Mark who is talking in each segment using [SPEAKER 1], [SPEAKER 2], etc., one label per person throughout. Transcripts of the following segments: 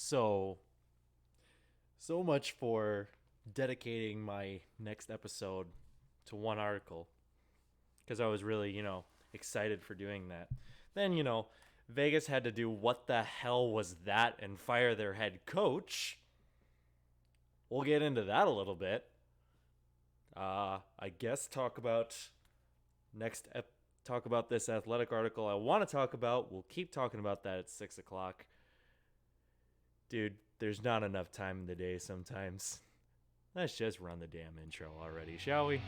[SPEAKER 1] So much for dedicating my next episode to one article because I was really, excited for doing that. Then, Vegas had to do what the hell was that and fire their head coach. We'll get into that a little bit. I guess talk about this athletic article I want to talk about. We'll keep talking about that at 6 o'clock. Dude, there's not enough time in the day sometimes. Let's just run the damn intro already, shall we?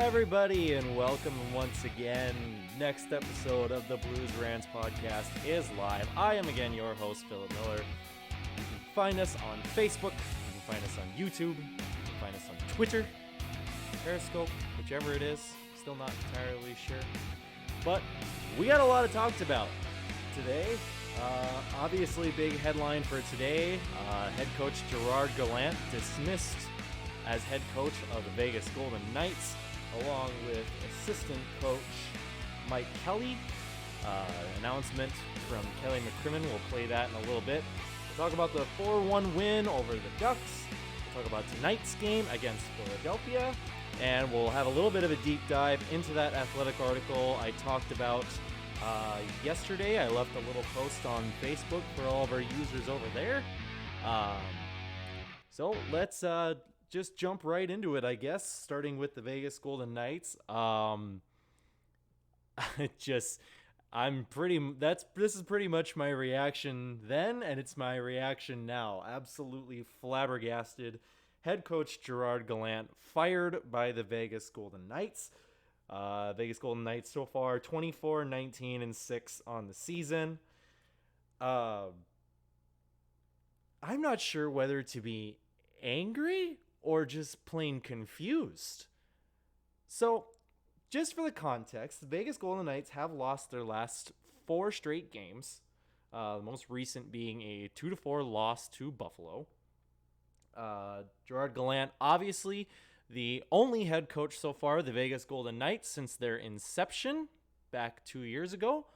[SPEAKER 1] Everybody, and welcome once again. Next episode of the Blues Rants podcast is live. I am again your host, Philip Miller. You can find us on Facebook, you can find us on YouTube, you can find us on Twitter, Periscope, whichever it is. Still not entirely sure. But we got a lot to talk about today. Obviously, big headline for today. Head coach Gerard Gallant dismissed as head coach of the Vegas Golden Knights, along with assistant coach Mike Kelly. Announcement from Kelly McCrimmon. We'll play that in a little bit. We'll talk about the 4-1 win over the Ducks. We'll talk about tonight's game against Philadelphia. And we'll have a little bit of a deep dive into that athletic article I talked about yesterday. I left a little post on Facebook for all of our users over there. So let's just jump right into it, I guess, starting with the Vegas Golden Knights. This is pretty much my reaction then, and it's my reaction now. Absolutely flabbergasted. Head coach Gerard Gallant fired by the Vegas Golden Knights. Vegas Golden Knights so far 24-19-6 on the season. I'm not sure whether to be angry or just plain confused. So, just for the context, the Vegas Golden Knights have lost their last 4 straight games. The most recent being a 2-4 loss to Buffalo. Gerard Gallant, obviously the only head coach so far of the Vegas Golden Knights since their inception back 2 years ago.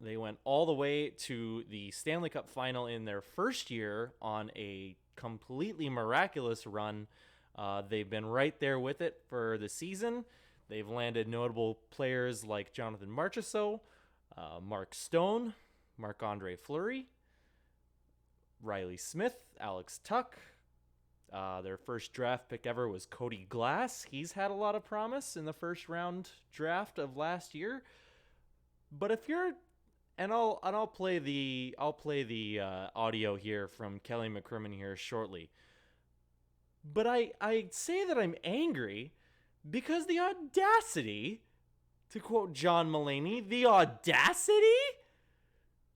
[SPEAKER 1] They went all the way to the Stanley Cup final in their first year on a completely miraculous run. They've been right there with it for the season. They've landed notable players like Jonathan Marchessault, Mark Stone, Marc-Andre Fleury, Riley Smith, Alex Tuch. Their first draft pick ever was Cody Glass. He's had a lot of promise in the first round draft of last year. But if you're I'll play the audio here from Kelly McCrimmon here shortly. But I say that I'm angry because the audacity, to quote John Mulaney, the audacity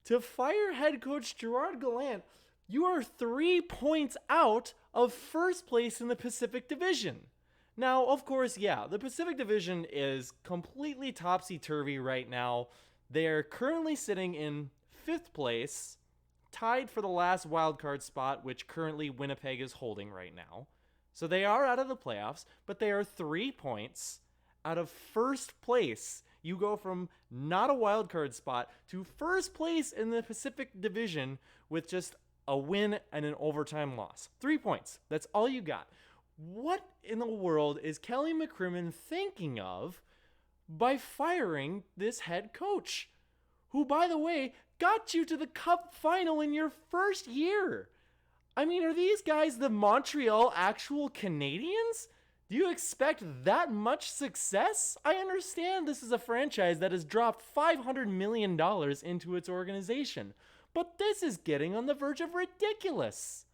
[SPEAKER 1] to fire head coach Gerard Gallant. You are 3 points out of first place in the Pacific Division. Now, of course, the Pacific Division is completely topsy-turvy right now. They are currently sitting in 5th place, tied for the last wildcard spot, which currently Winnipeg is holding right now. So they are out of the playoffs, but they are 3 points out of first place. You go from not a wildcard spot to first place in the Pacific Division with just a win and an overtime loss. 3 points. That's all you got. What in the world is Kelly McCrimmon thinking of by firing this head coach, who, by the way, got you to the Cup final in your first year? I mean, are these guys the Montreal actual Canadiens? Do you expect that much success? I understand this is a franchise that has dropped $500 million into its organization, but this is getting on the verge of ridiculous.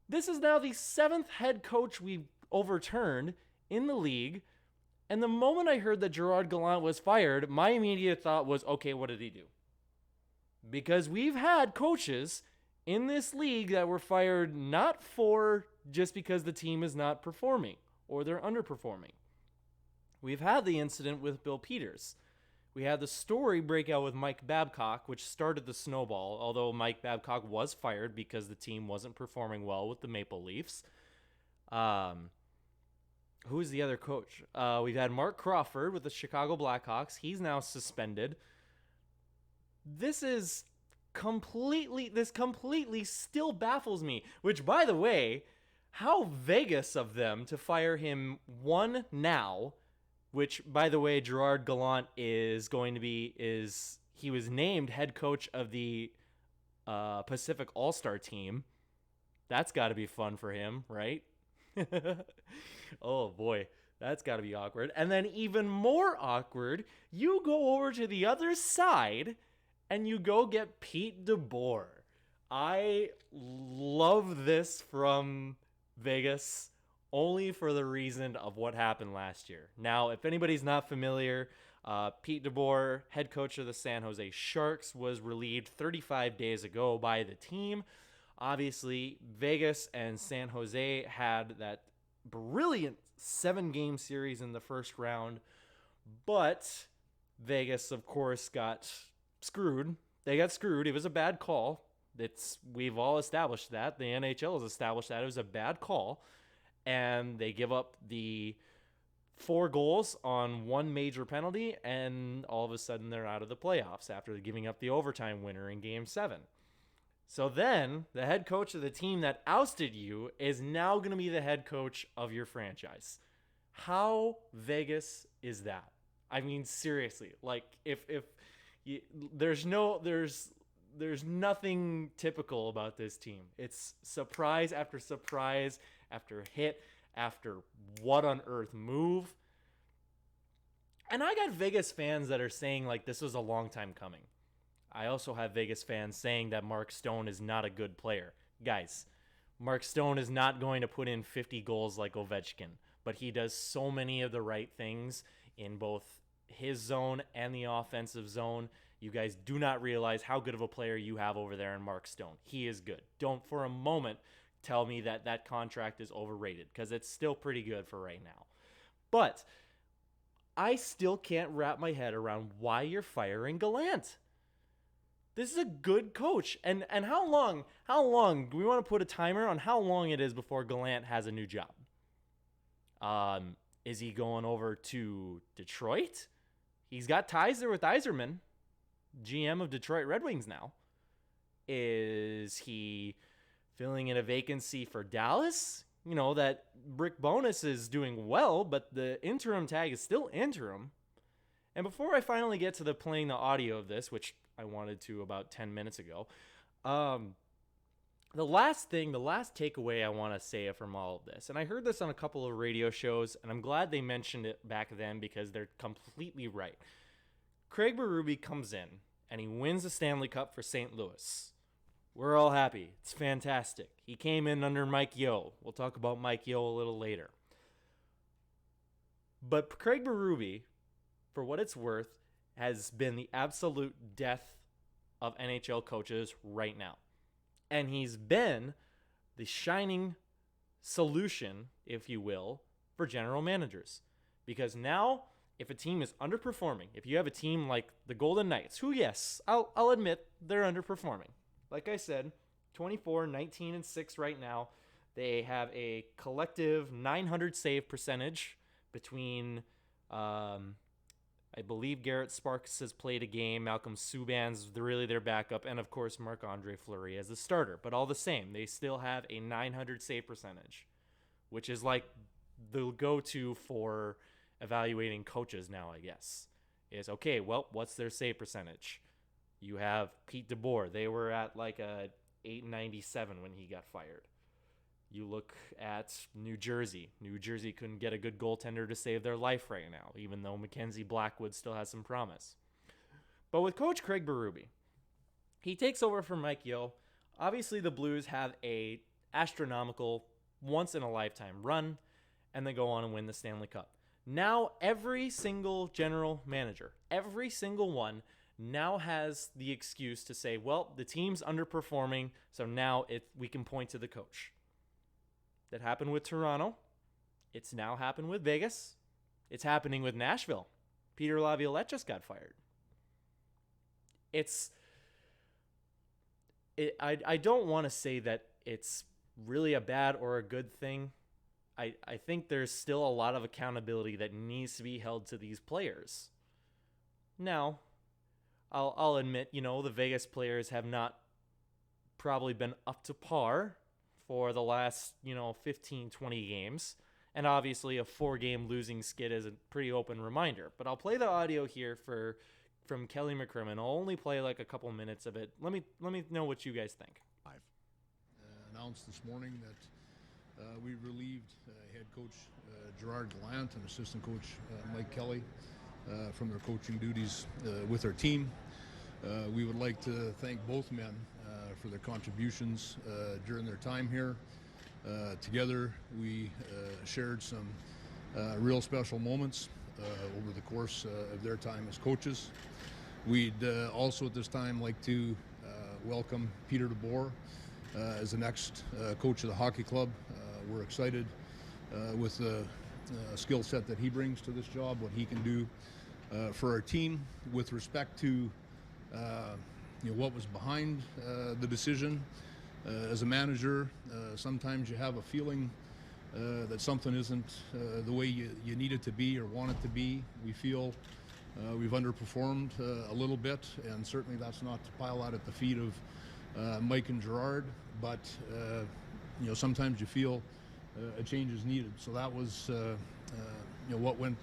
[SPEAKER 1] This is now the 7th head coach we've overturned in the league. And the moment I heard that Gerard Gallant was fired, my immediate thought was, okay, what did he do? Because we've had coaches in this league that were fired not for just because the team is not performing or they're underperforming. We've had the incident with Bill Peters. We had the story break out with Mike Babcock, which started the snowball, although Mike Babcock was fired because the team wasn't performing well with the Maple Leafs. Who's the other coach? We've had Mark Crawford with the Chicago Blackhawks. He's now suspended. This completely still baffles me, which, by the way, how Vegas of them to fire him now, which, by the way, Gerard Gallant he was named head coach of the Pacific All-Star team. That's got to be fun for him, right? Oh boy, that's got to be awkward. And then even more awkward, you go over to the other side and you go get Pete DeBoer. I love this from Vegas only for the reason of what happened last year. Now, if anybody's not familiar, Pete DeBoer, head coach of the San Jose Sharks, was relieved 35 days ago by the team. Obviously, Vegas and San Jose had that brilliant 7-game series in the first round, but Vegas, of course, got screwed. They got screwed. It was a bad call. We've all established that. The NHL has established that it was a bad call, and they give up the 4 goals on one major penalty, and all of a sudden they're out of the playoffs after giving up the overtime winner in Game 7. So then, the head coach of the team that ousted you is now going to be the head coach of your franchise. How Vegas is that? I mean, seriously, like there's nothing typical about this team. It's surprise after surprise after hit after what on earth move. And I got Vegas fans that are saying like this was a long time coming. I also have Vegas fans saying that Mark Stone is not a good player. Guys, Mark Stone is not going to put in 50 goals like Ovechkin, but he does so many of the right things in both his zone and the offensive zone. You guys do not realize how good of a player you have over there in Mark Stone. He is good. Don't for a moment tell me that that contract is overrated, because it's still pretty good for right now. But I still can't wrap my head around why you're firing Gallant. This is a good coach. And how long do we want to put a timer on how long it is before Gallant has a new job? Is he going over to Detroit? He's got ties there with Yzerman, GM of Detroit Red Wings now. Is he filling in a vacancy for Dallas? You know, that Rick Bowness is doing well, but the interim tag is still interim. And before I finally get to playing the audio of this, which I wanted to about 10 minutes ago, the last takeaway I want to say from all of this, and I heard this on a couple of radio shows, and I'm glad they mentioned it back then because they're completely right. Craig Berube comes in, and he wins the Stanley Cup for St. Louis. We're all happy. It's fantastic. He came in under Mike Yeo. We'll talk about Mike Yeo a little later. But Craig Berube, for what it's worth, has been the absolute death of NHL coaches right now. And he's been the shining solution, if you will, for general managers. Because now, if a team is underperforming, if you have a team like the Golden Knights, who, yes, I'll admit they're underperforming. Like I said, 24, 19, and 6 right now. They have a collective 900 save percentage between, I believe Garrett Sparks has played a game, Malcolm Subban's really their backup, and of course Marc-Andre Fleury as the starter. But all the same, they still have a 900 save percentage, which is like the go-to for evaluating coaches now, I guess. Is, okay, well, what's their save percentage? You have Pete DeBoer. They were at like a 897 when he got fired. You look at New Jersey. New Jersey couldn't get a good goaltender to save their life right now, even though Mackenzie Blackwood still has some promise. But with Coach Craig Berube, he takes over from Mike Yeo. Obviously, the Blues have a astronomical, once-in-a-lifetime run, and they go on and win the Stanley Cup. Now, every single general manager, every single one, now has the excuse to say, well, the team's underperforming, so now we can point to the coach. that happened with Toronto. It's now happened with Vegas. It's happening with Nashville. Peter Laviolette just got fired. I don't want to say that it's really a bad or a good thing. I think there's still a lot of accountability that needs to be held to these players. Now, I'll admit, the Vegas players have not probably been up to par for the last, 15, 20 games. And obviously a 4-game losing skid is a pretty open reminder. But I'll play the audio here from Kelly McCrimmon. I'll only play like a couple minutes of it. Let me know what you guys think.
[SPEAKER 2] I've announced this morning that we relieved head coach Gerard Gallant and assistant coach Mike Kelly from their coaching duties with our team. We would like to thank both men for their contributions during their time here. Together, we shared some real special moments over the course of their time as coaches. We'd also at this time like to welcome Peter DeBoer as the next coach of the hockey club. We're excited with the skill set that he brings to this job, what he can do for our team. With respect to what was behind the decision, as a manager, sometimes you have a feeling that something isn't the way you need it to be or want it to be. We feel we've underperformed a little bit, and certainly that's not to pile out at the feet of Mike and Gerard, but sometimes you feel a change is needed. So that was what went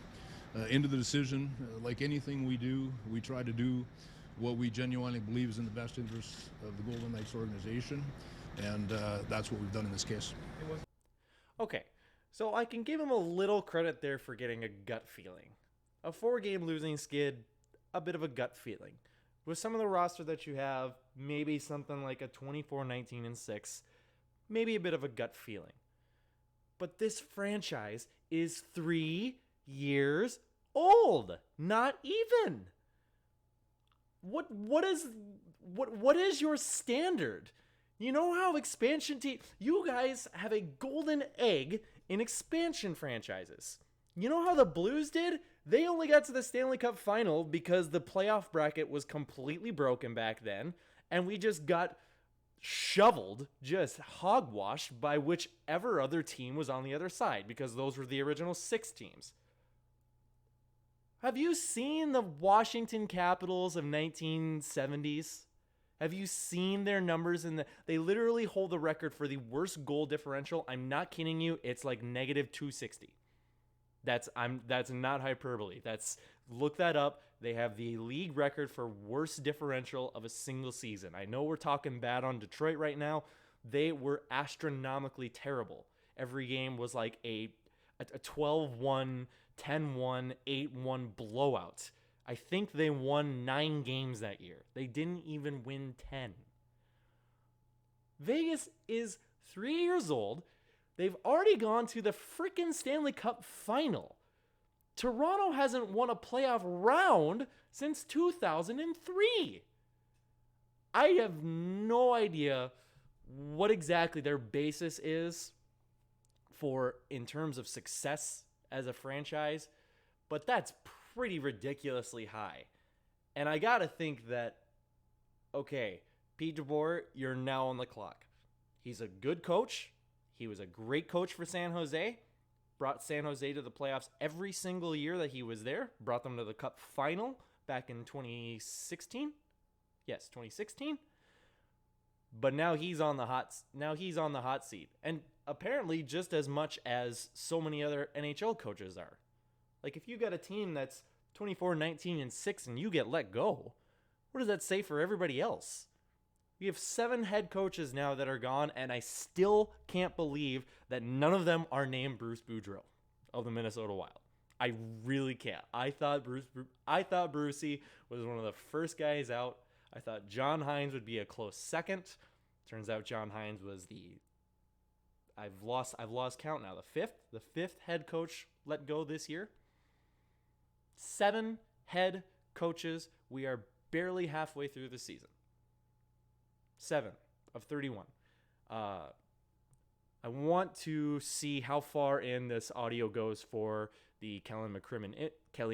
[SPEAKER 2] into the decision. Like anything we do, we try to do what we genuinely believe is in the best interests of the Golden Knights organization, and that's what we've done in this case.
[SPEAKER 1] Okay, so I can give him a little credit there for getting a gut feeling. A 4-game losing skid, a bit of a gut feeling. With some of the roster that you have, maybe something like a 24-19-6, maybe a bit of a gut feeling. But this franchise is 3 years old, not even. What is your standard? You know how expansion team, you guys have a golden egg in expansion franchises. You know how the Blues did? They only got to the Stanley Cup final because the playoff bracket was completely broken back then, and we just got shoveled, just hogwashed by whichever other team was on the other side, because those were the original 6 teams. Have you seen the Washington Capitals of 1970s? Have you seen their numbers they literally hold the record for the worst goal differential. I'm not kidding you. It's like negative 260. That's not hyperbole. Look that up. They have the league record for worst differential of a single season. I know we're talking bad on Detroit right now. They were astronomically terrible. Every game was like a 12-1, 10-1, 8-1 blowout. I think they won 9 games that year. They didn't even win 10. Vegas is 3 years old. They've already gone to the freaking Stanley Cup final. Toronto hasn't won a playoff round since 2003. I have no idea what exactly their basis is for in terms of success as a franchise, but that's pretty ridiculously high. And I gotta think that, okay, Pete DeBoer, you're now on the clock. He's a good coach. He was a great coach for San Jose. Brought San Jose to the playoffs every single year that he was there. Brought them to the Cup final back in 2016. Yes, 2016. But now he's on the hot seat. And apparently just as much as so many other NHL coaches are. Like, if you got a team that's 24-19-6 and you get let go, what does that say for everybody else? We have 7 head coaches now that are gone, and I still can't believe that none of them are named Bruce Boudreau of the Minnesota Wild. I really can't. I thought Brucey was one of the first guys out. I thought John Hines would be a close second. Turns out John Hines was I've lost count now. The fifth head coach let go this year. 7 head coaches. We are barely halfway through the season. 7 of 31. I want to see how far in this audio goes for the Kelly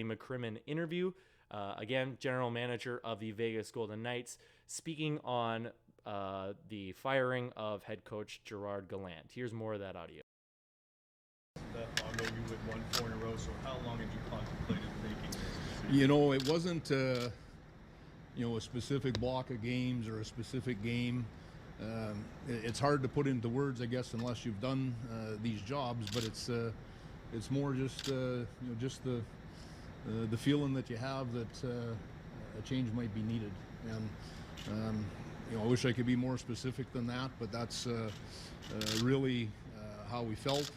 [SPEAKER 1] McCrimmon interview. Again, general manager of the Vegas Golden Knights, speaking on the firing of head coach Gerard Gallant. Here's more of that audio.
[SPEAKER 3] That long ago, you had won 4 in a row. So how long had you contemplated making this?
[SPEAKER 2] You know, it wasn't a specific block of games or a specific game. It's hard to put into words, I guess, unless you've done these jobs. But it's more just just the feeling that you have that a change might be needed. And I wish I could be more specific than that, but that's really how we felt.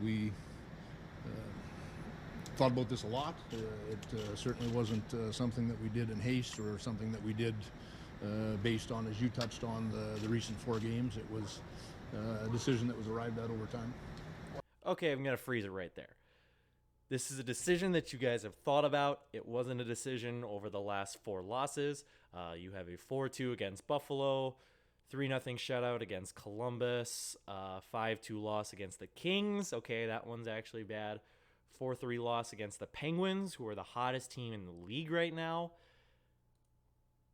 [SPEAKER 2] We thought about this a lot. It certainly wasn't something that we did in haste or something that we did based on, as you touched on, the recent 4 games. It was a decision that was arrived at over time.
[SPEAKER 1] Okay, I'm going to freeze it right there. This is a decision that you guys have thought about. It wasn't a decision over the last 4 losses. You have a 4-2 against Buffalo, 3-0 shutout against Columbus, 5-2 loss against the Kings. Okay, that one's actually bad. 4-3 loss against the Penguins, who are the hottest team in the league right now.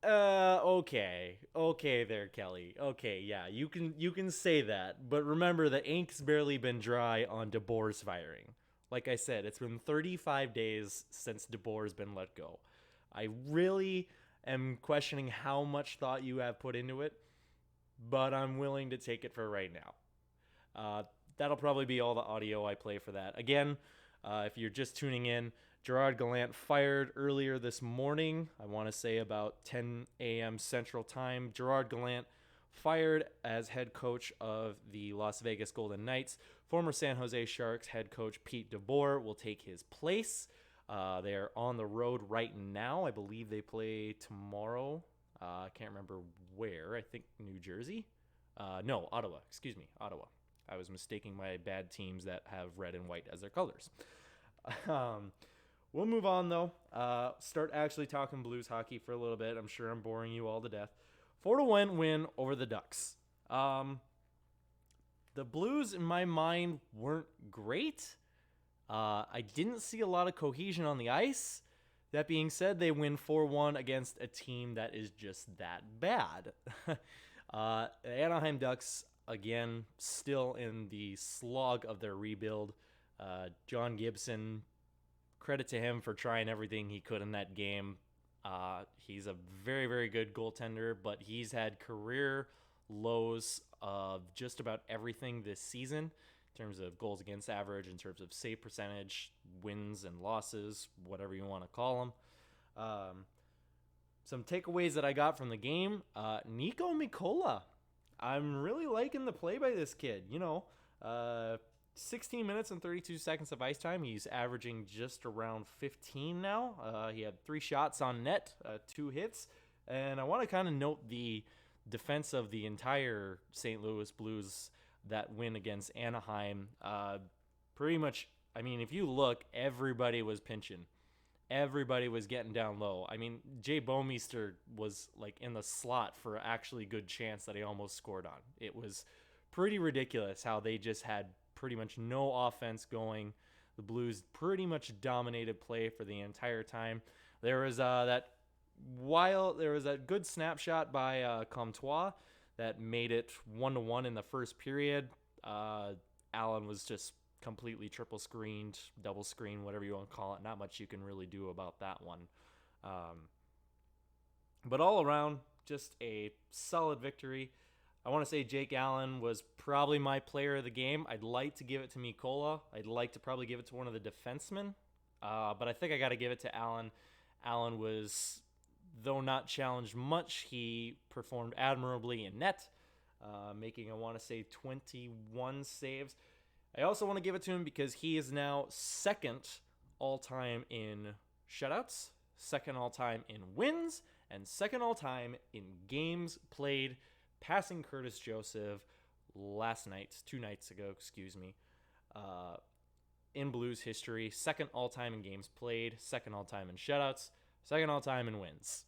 [SPEAKER 1] Okay there, Kelly. Okay, yeah, you can say that, but remember the ink's barely been dry on DeBoer's firing. Like I said, it's been 35 days since DeBoer's been let go. I really am questioning how much thought you have put into it, but I'm willing to take it for right now. That'll probably be all the audio I play for that. Again, if you're just tuning in, Gerard Gallant fired earlier this morning. I want to say about 10 a.m. Central Time. Gerard Gallant fired as head coach of the Las Vegas Golden Knights. Former San Jose Sharks head coach Pete DeBoer will take his place. They are on the road right now. I believe they play tomorrow. I can't remember where. I think New Jersey. No, Ottawa. Excuse me, Ottawa. I was mistaking my bad teams that have red and white as their colors. We'll move on, though. Start actually talking Blues hockey for a little bit. I'm sure I'm boring you all to death. 4-1 win over the Ducks. The Blues, in my mind, weren't great. I didn't see a lot of cohesion on the ice. That being said, they win 4-1 against a team that is just that bad. Anaheim Ducks, again, still in the slog of their rebuild. John Gibson, credit to him for trying everything he could in that game. He's a very, very good goaltender, but he's had career lows of just about everything this season in terms of goals against average, in terms of save percentage, wins and losses, whatever you want to call them. Some takeaways that I got from the game. Nico Mikkola. I'm really liking the play by this kid. 16 minutes and 32 seconds of ice time. He's averaging just around 15 now. He had 3 shots on net, 2 hits. And I want to kind of note the defense of the entire St. Louis Blues that win against Anaheim. Pretty much, I mean, if you look, everybody was pinching. Everybody was getting down low. I mean, Jay Bouwmeester was like in the slot for actually good chance that he almost scored on. It was pretty ridiculous how they just had pretty much no offense going. The Blues pretty much dominated play for the entire time. There was that good snapshot by Comtois that made it 1-1 in the first period. Allen was just completely triple screened, double screened, whatever you want to call it. Not much you can really do about that one. But all around, just a solid victory. I want to say Jake Allen was probably my player of the game. I'd like to give it to Mikkola. I'd like to probably give it to one of the defensemen. But I think I got to give it to Allen. Allen was, though not challenged much, he performed admirably in net, making, I want to say, 21 saves. I also want to give it to him because he is now second all-time in shutouts, second all-time in wins, and second all-time in games played, passing Curtis Joseph 2 nights ago, in Blues history. Second all-time in games played, second all-time in shutouts, second all-time in wins.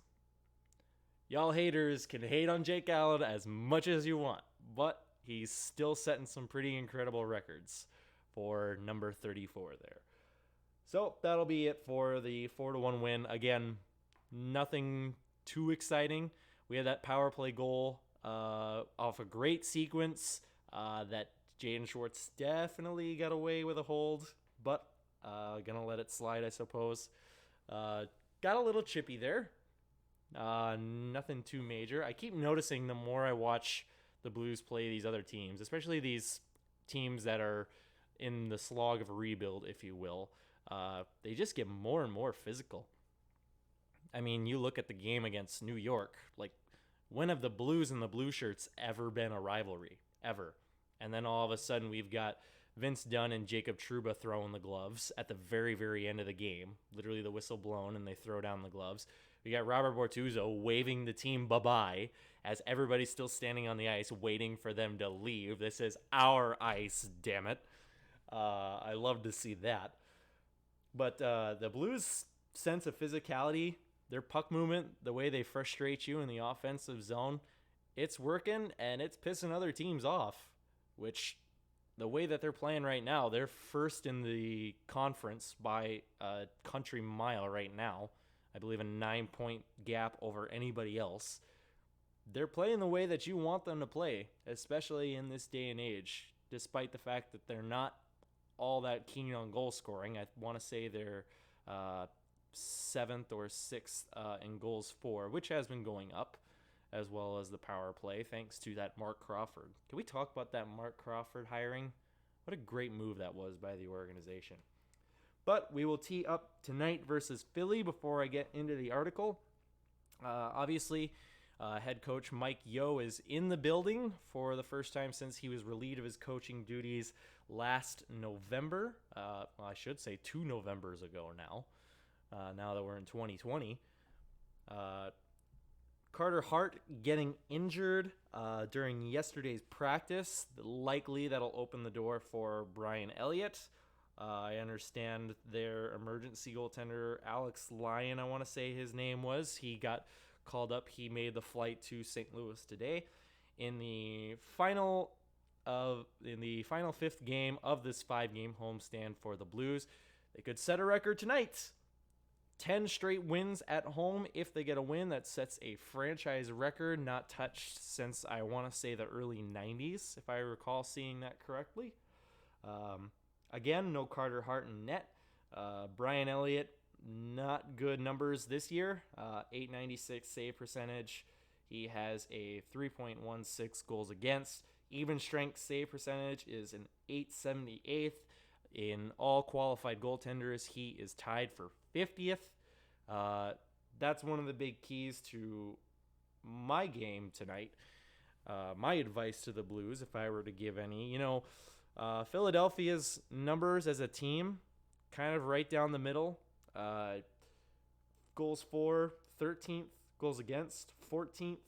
[SPEAKER 1] Y'all haters can hate on Jake Allen as much as you want, but he's still setting some pretty incredible records for number 34 there. So that'll be it for the 4-1 win. Again, nothing too exciting. We had that power play goal off a great sequence that Jaden Schwartz definitely got away with a hold, but gonna let it slide, I suppose. Got a little chippy there. Nothing too major. I keep noticing the more I watch the Blues play these other teams, especially these teams that are in the slog of a rebuild, if you will, they just get more and more physical. I mean, you look at the game against New York, like, when have the Blues and the Blue Shirts ever been a rivalry? Ever. And then all of a sudden we've got Vince Dunn and Jacob Trouba throwing the gloves at the very, very end of the game. Literally the whistle blown and they throw down the gloves. We got Robert Bortuzzo waving the team bye-bye as everybody's still standing on the ice waiting for them to leave. This is our ice, damn it. I love to see that. But the Blues' sense of physicality, their puck movement, the way they frustrate you in the offensive zone, it's working and it's pissing other teams off, which the way that they're playing right now, they're first in the conference by a country mile right now. I believe a 9-point gap over anybody else. They're playing the way that you want them to play, especially in this day and age, despite the fact that they're not all that keen on goal scoring. I want to say they're 7th or 6th in goals for, which has been going up, as well as the power play, thanks to that Mark Crawford. Can we talk about that Mark Crawford hiring? What a great move that was by the organization. But we will tee up tonight versus Philly before I get into the article. Obviously, head coach Mike Yeo is in the building for the first time since he was relieved of his coaching duties last November. Well, I should say 2 Novembers ago now that we're in 2020. Carter Hart getting injured during yesterday's practice. Likely that'll open the door for Brian Elliott. I understand their emergency goaltender, Alex Lyon, I want to say his name was. He got called up. He made the flight to St. Louis today. In the final 5th game of this 5-game homestand for the Blues, they could set a record tonight. 10 straight wins at home. If they get a win, that sets a franchise record not touched since, I want to say, the early 90s, if I recall seeing that correctly. Again, no Carter Hart in net. Brian Elliott, not good numbers this year. .896 save percentage. He has a 3.16 goals against. Even strength save percentage is an .878. In all qualified goaltenders, he is tied for 50th. That's one of the big keys to my game tonight. My advice to the Blues, if I were to give any, Philadelphia's numbers as a team, kind of right down the middle. Goals for, 13th. Goals against, 14th.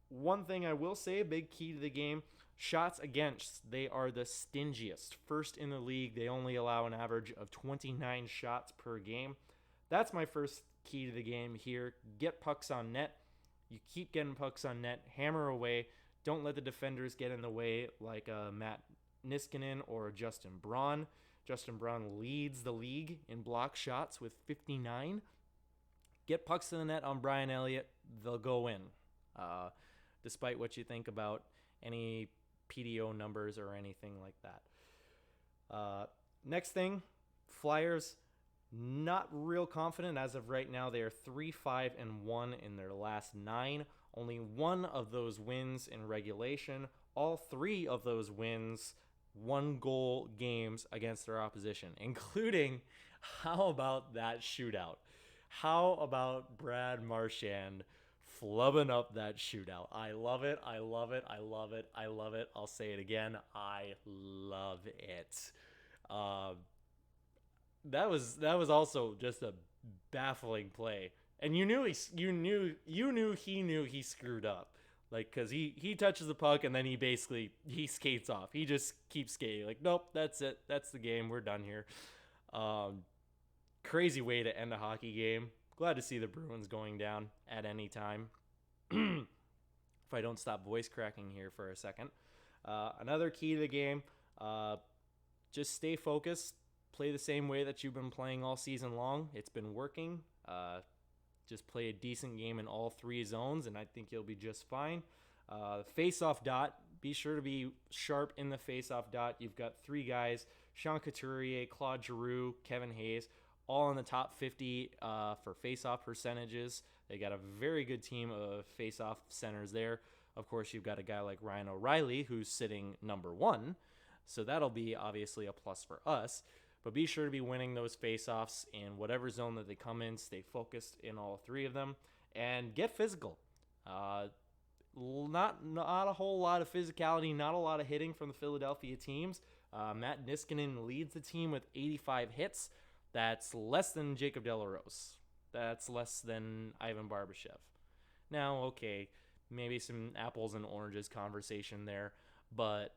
[SPEAKER 1] One thing I will say, a big key to the game, shots against, they are the stingiest. First in the league, they only allow an average of 29 shots per game. That's my first key to the game here. Get pucks on net. You keep getting pucks on net. Hammer away. Don't let the defenders get in the way like Matt Niskanen or Justin Braun. Justin Braun leads the league in block shots with 59. Get pucks to the net on Brian Elliott. They'll go in. Despite what you think about any PDO numbers or anything like that. Next thing, Flyers, not real confident as of right now. They are 3-5-1 in their last 9. Only one of those wins in regulation. All 3 of those wins, 1-goal games against their opposition, including, how about that shootout? How about Brad Marchand flubbing up that shootout? I love it. I love it. I love it. I love it. I'll say it again. I love it. That was also just a baffling play, and you knew he knew he screwed up, like, because he touches the puck and then he skates off. He just keeps skating. Like, nope, that's it. That's the game. We're done here. Crazy way to end a hockey game. Glad to see the Bruins going down at any time. if I don't stop voice cracking here for a second. Another key to the game, just stay focused. Play the same way that you've been playing all season long. It's been working. Just play a decent game in all three zones, and I think you'll be just fine. Face-off dot. Be sure to be sharp in the face-off dot. You've got three guys, Sean Couturier, Claude Giroux, Kevin Hayes, all in the top 50 for face-off percentages. They got a very good team of face-off centers there. Of course, you've got a guy like Ryan O'Reilly who's sitting number 1, so that'll be obviously a plus for us. But be sure to be winning those face-offs in whatever zone that they come in. Stay focused in all three of them, and get physical. Not a whole lot of physicality, not a lot of hitting from the Philadelphia teams. Matt Niskanen leads the team with 85 hits. That's less than Jacob Delarose. That's less than Ivan Barbashev. Now, okay, maybe some apples and oranges conversation there, but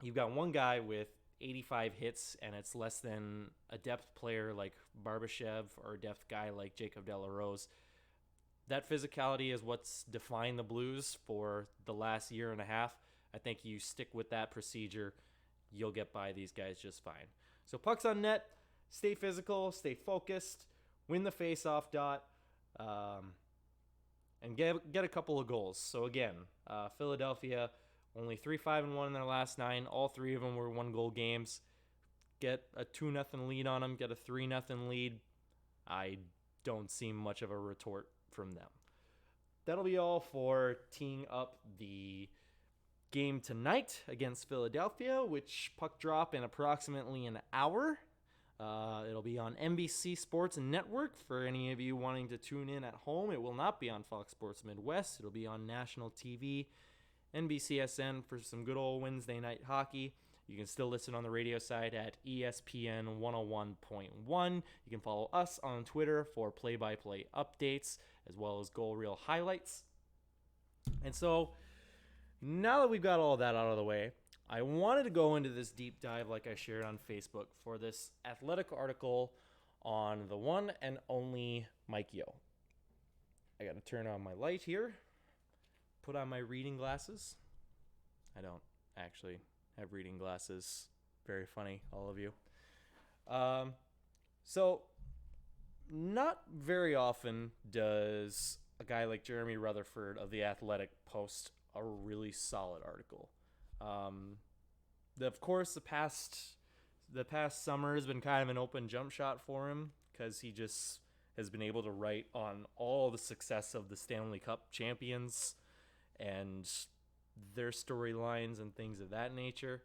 [SPEAKER 1] you've got one guy with 85 hits, and it's less than a depth player like Barbashev or a depth guy like Jacob Delarose. That physicality is what's defined the Blues for the last year and a half. I think you stick with that procedure, you'll get by these guys just fine. So pucks on net, stay physical, stay focused, win the face-off dot, and get a couple of goals. So again, Philadelphia only 3-5-1 in their last 9. All three of them were 1-goal games. Get a 2-0 lead on them. Get a 3-0 lead. I don't see much of a retort from them. That'll be all for teeing up the game tonight against Philadelphia, which puck drop in approximately an hour. It'll be on NBC Sports Network for any of you wanting to tune in at home. It will not be on Fox Sports Midwest. It'll be on national TV, NBCSN for some good old Wednesday night hockey. You can still listen on the radio side at ESPN 101.1. You can follow us on Twitter for play-by-play updates as well as goal reel highlights. And so now that we've got all that out of the way, I wanted to go into this deep dive like I shared on Facebook for this Athletic article on the one and only Mike Yeo. I got to turn on my light here, put on my reading glasses. I don't actually have reading glasses. Very funny, all of you. So not very often does a guy like Jeremy Rutherford of The Athletic post a really solid article. Of course, the past summer has been kind of an open jump shot for him because he just has been able to write on all the success of the Stanley Cup champions and their storylines and things of that nature.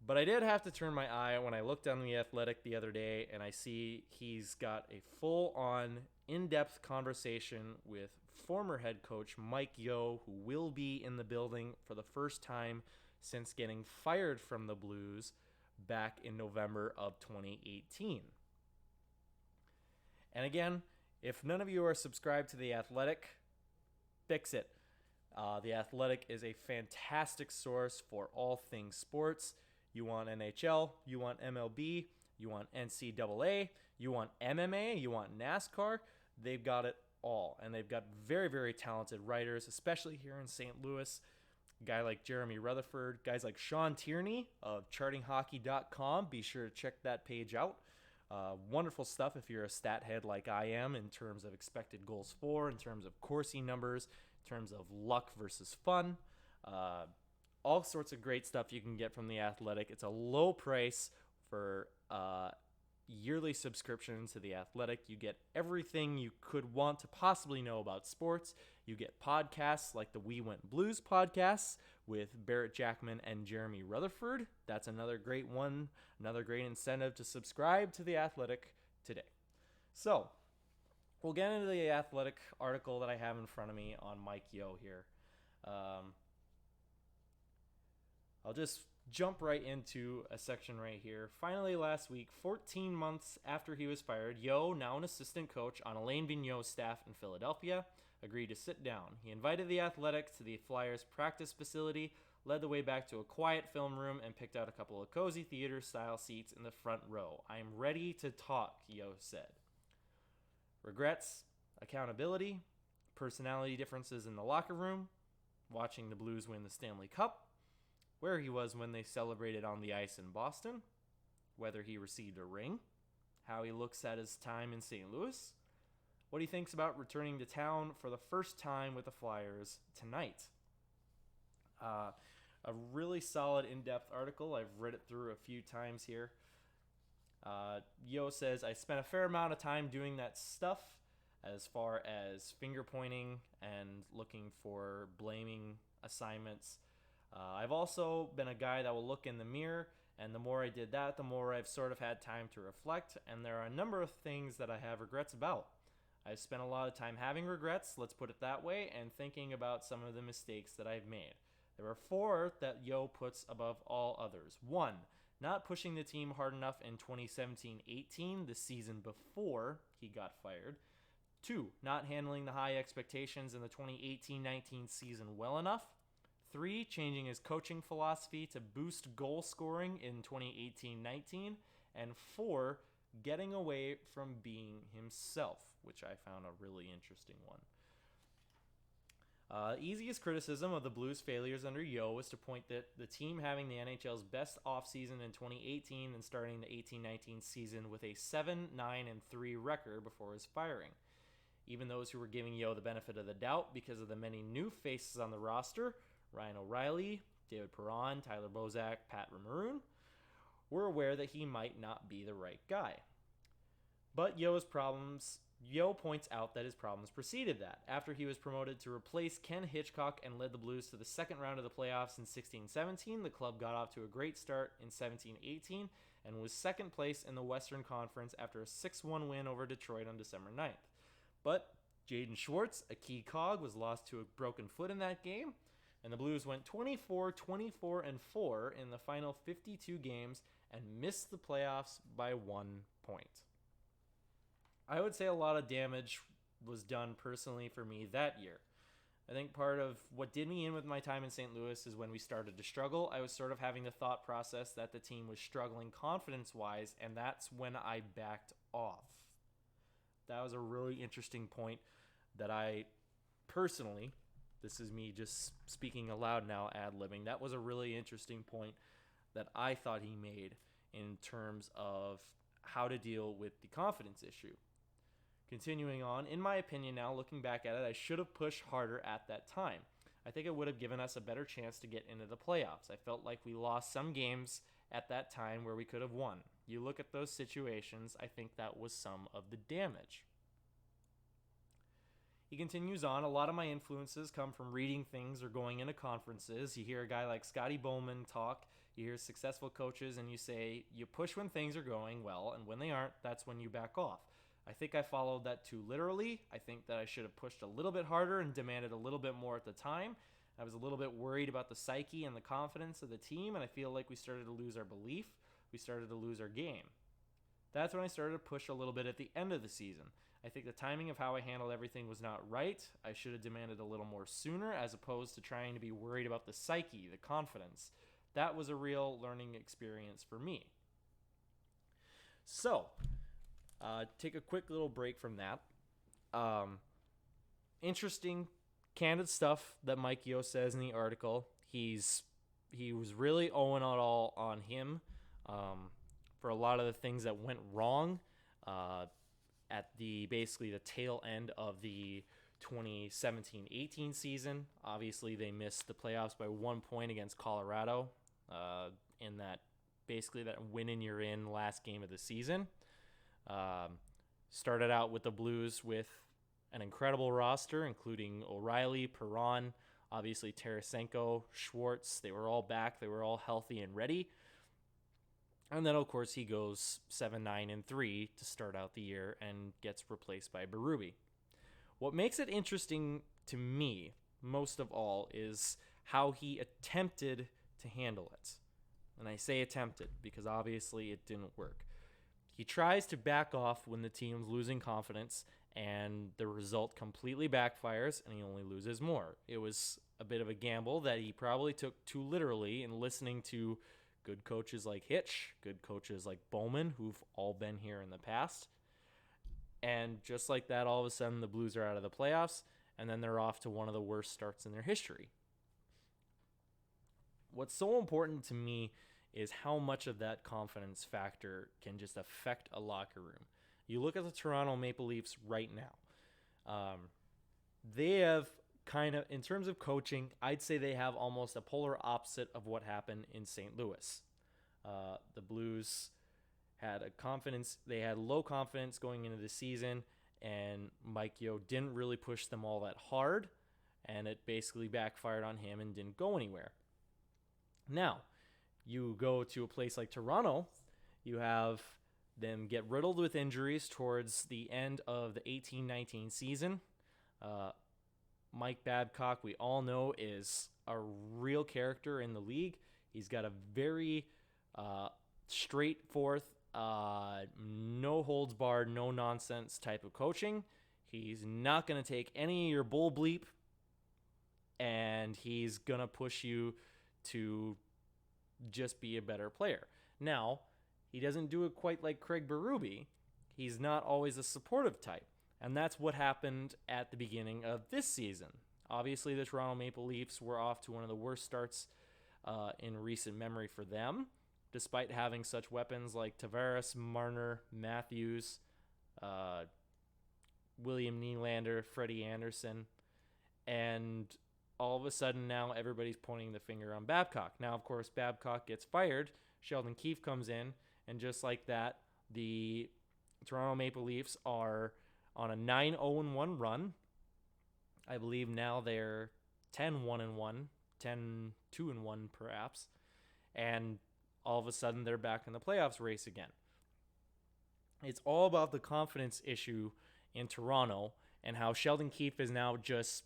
[SPEAKER 1] But I did have to turn my eye when I looked on The Athletic the other day and I see he's got a full-on, in-depth conversation with former head coach Mike Yeo, who will be in the building for the first time since getting fired from the Blues back in November of 2018. And again, if none of you are subscribed to The Athletic, fix it. The Athletic is a fantastic source for all things sports. You want NHL, you want MLB, you want NCAA, you want MMA, you want NASCAR. They've got it all. And they've got very, very talented writers, especially here in St. Louis. A guy like Jeremy Rutherford, guys like Sean Tierney of chartinghockey.com. Be sure to check that page out. Wonderful stuff if you're a stat head like I am in terms of expected goals for, in terms of Corsi numbers, in terms of luck versus fun. All sorts of great stuff you can get from The Athletic. It's a low price for yearly subscription to The Athletic. You get everything you could want to possibly know about sports. You get podcasts like the We Went Blues podcasts with Barrett Jackman and Jeremy Rutherford. That's another great one, another great incentive to subscribe to The Athletic today. So we'll get into the Athletic article that I have in front of me on Mike Yeo here. I'll just jump right into a section right here. Finally, last week, 14 months after he was fired, Yeo, now an assistant coach on Alain Vigneault's staff in Philadelphia, agreed to sit down. He invited the Athletic to the Flyers' practice facility, led the way back to a quiet film room, and picked out a couple of cozy theater-style seats in the front row. "I'm ready to talk," Yeo said. Regrets, accountability, personality differences in the locker room, watching the Blues win the Stanley Cup, where he was when they celebrated on the ice in Boston, whether he received a ring, how he looks at his time in St. Louis, what he thinks about returning to town for the first time with the Flyers tonight. A really solid in-depth article. I've read it through a few times here. Yo says, I spent a fair amount of time doing that stuff as far as finger pointing and looking for blaming assignments. I've also been a guy that will look in the mirror, and the more I did that, the more I've sort of had time to reflect, and there are a number of things that I have regrets about. I've spent a lot of time having regrets, let's put it that way, and thinking about some of the mistakes that I've made. There are 4 that Yo puts above all others. 1, not pushing the team hard enough in 2017-18, the season before he got fired. 2, not handling the high expectations in the 2018-19 season well enough. 3, changing his coaching philosophy to boost goal scoring in 2018-19. And 4, getting away from being himself, which I found a really interesting one. Easiest criticism of the Blues' failures under Yo was to point that the team having the NHL's best offseason in 2018 and starting the 18-19 season with a 7-9-3 record before his firing. Even those who were giving Yo the benefit of the doubt because of the many new faces on the roster, Ryan O'Reilly, David Perron, Tyler Bozak, Pat Maroon, were aware that he might not be the right guy. But Yo points out that his problems preceded that. After he was promoted to replace Ken Hitchcock and led the Blues to the second round of the playoffs in 16-17, the club got off to a great start in 17-18 and was second place in the Western Conference after a 6-1 win over Detroit on December 9th. But Jaden Schwartz, a key cog, was lost to a broken foot in that game, and the Blues went 24-24-4 in the final 52 games and missed the playoffs by 1 point. I would say a lot of damage was done personally for me that year. I think part of what did me in with my time in St. Louis is when we started to struggle, I was sort of having the thought process that the team was struggling confidence-wise, and that's when I backed off. That was a really interesting point that I personally, this is me just speaking aloud now, ad-libbing, that was a really interesting point that I thought he made in terms of how to deal with the confidence issue. Continuing on, in my opinion now, looking back at it, I should have pushed harder at that time. I think it would have given us a better chance to get into the playoffs. I felt like we lost some games at that time where we could have won. You look at those situations, I think that was some of the damage. He continues on, a lot of my influences come from reading things or going into conferences. You hear a guy like Scotty Bowman talk, you hear successful coaches, and you say, you push when things are going well, and when they aren't, that's when you back off. I think I followed that too literally. I think that I should have pushed a little bit harder and demanded a little bit more at the time. I was a little bit worried about the psyche and the confidence of the team, and I feel like we started to lose our belief. We started to lose our game. That's when I started to push a little bit at the end of the season. I think the timing of how I handled everything was not right. I should have demanded a little more sooner as opposed to trying to be worried about the psyche, the confidence. That was a real learning experience for me. So, take a quick little break from that. Interesting, candid stuff that Mike Yo says in the article. He was really owing it all on him for a lot of the things that went wrong at basically the tail end of the 2017-18 season. Obviously, they missed the playoffs by 1 point against Colorado in that win and you're in last game of the season. Started out with the Blues with an incredible roster, including O'Reilly, Perron, obviously Tarasenko, Schwartz. They were all back. They were all healthy and ready. And then, of course, he goes 7-9-3 to start out the year and gets replaced by Berube. What makes it interesting to me, most of all, is how he attempted to handle it. And I say attempted because obviously it didn't work. He tries to back off when the team's losing confidence, and the result completely backfires, and he only loses more. It was a bit of a gamble that he probably took too literally in listening to good coaches like Hitch, good coaches like Bowman, who've all been here in the past. And just like that, all of a sudden, the Blues are out of the playoffs, and then they're off to one of the worst starts in their history. what's so important to me is how much of that confidence factor can just affect a locker room. You look at the Toronto Maple Leafs right now. They have kind of, in terms of coaching, I'd say they have almost a polar opposite of what happened in St. Louis. The Blues they had low confidence going into the season, and Mike Yeo didn't really push them all that hard, and it basically backfired on him and didn't go anywhere. Now, you go to a place like Toronto, you have them get riddled with injuries towards the end of the 18-19 season. Mike Babcock, we all know, is a real character in the league. He's got a very straightforward, no holds barred, no nonsense type of coaching. He's not going to take any of your bull bleep, and he's going to push you to just be a better player. Now, he doesn't do it quite like Craig Berube. He's not always a supportive type, and that's what happened at the beginning of this season. Obviously, the Toronto Maple Leafs were off to one of the worst starts in recent memory for them, despite having such weapons like Tavares, Marner, Matthews, William Nylander, Freddie Anderson, and all of a sudden now everybody's pointing the finger on Babcock. Now, of course, Babcock gets fired. Sheldon Keefe comes in, and just like that, the Toronto Maple Leafs are on a 9-0-1 run. I believe now they're 10-1-1, 10-2-1 perhaps, and all of a sudden they're back in the playoffs race again. It's all about the confidence issue in Toronto and how Sheldon Keefe is now just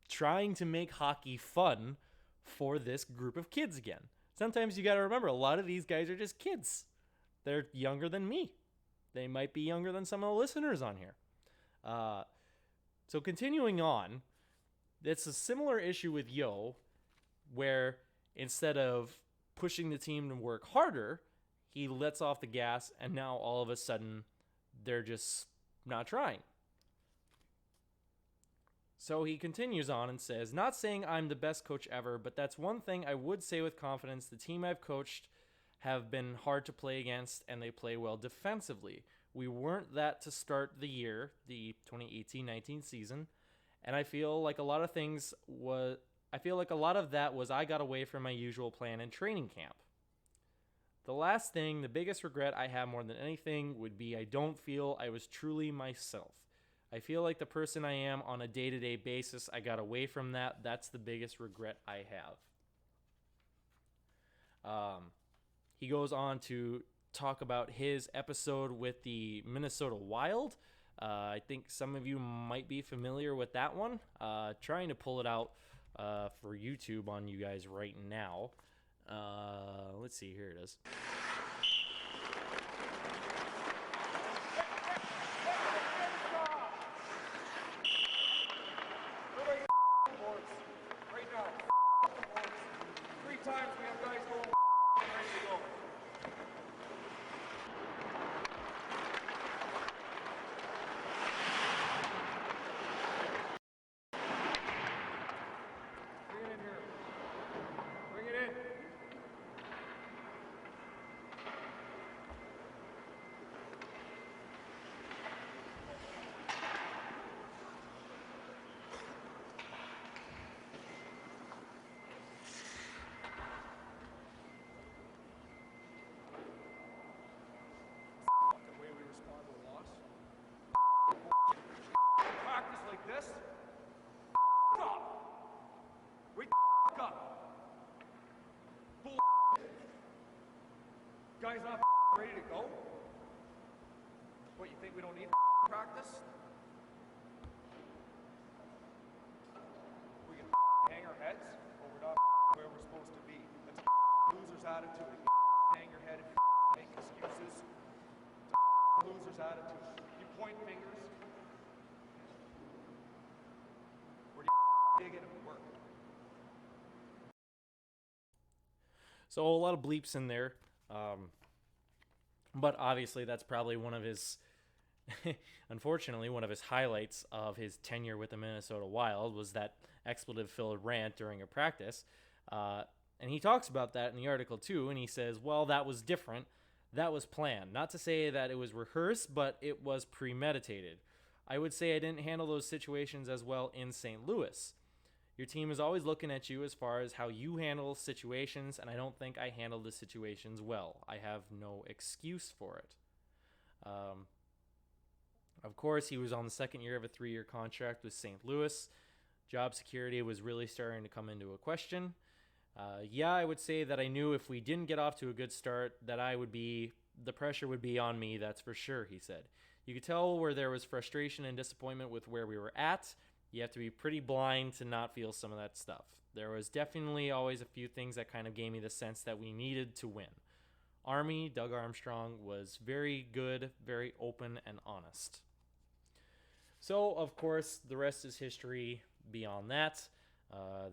[SPEAKER 1] trying to make hockey fun for this group of kids again. Sometimes you got to remember, a lot of these guys are just kids. They're younger than me. They might be younger than some of the listeners on here. So continuing on, it's a similar issue with Yeo, where instead of pushing the team to work harder, he lets off the gas, and now all of a sudden they're just not trying. So he continues on and says, not saying I'm the best coach ever, but that's one thing I would say with confidence. The team I've coached have been hard to play against, and they play well defensively. We weren't that to start the year, the 2018-19 season, and I feel like a lot of that was I got away from my usual plan in training camp. The last thing, the biggest regret I have more than anything would be I don't feel I was truly myself. I feel like the person I am on a day-to-day basis, I got away from that. That's the biggest regret I have. He goes on to talk about his episode with the Minnesota Wild. I think some of you might be familiar with that one. Trying to pull it out for YouTube on you guys right now. Let's see, here it is.
[SPEAKER 4] Guys not ready to go? What, you think we don't need practice? We can hang our heads, but we're not where we're supposed to be. That's a loser's attitude. Hang your head and make excuses. It's a loser's attitude. You point fingers. Where do you dig it and work?
[SPEAKER 1] So a lot of bleeps in there. But obviously that's probably one of his, unfortunately, one of his highlights of his tenure with the Minnesota Wild was that expletive-filled rant during a practice. And he talks about that in the article too, and he says, well, that was different. That was planned. Not to say that it was rehearsed, but it was premeditated. I would say I didn't handle those situations as well in St. Louis. Your team is always looking at you as far as how you handle situations, and I don't think I handled the situations well. I have no excuse for it. Of course, he was on the second year of a 3-year contract with St. Louis. Job security was really starting to come into a question. Yeah, I would say that I knew if we didn't get off to a good start, that the pressure would be on me, that's for sure, he said. You could tell where there was frustration and disappointment with where we were at. You have to be pretty blind to not feel some of that stuff. There was definitely always a few things that kind of gave me the sense that we needed to win. Army, Doug Armstrong, was very good, very open and honest. So, of course, the rest is history beyond that.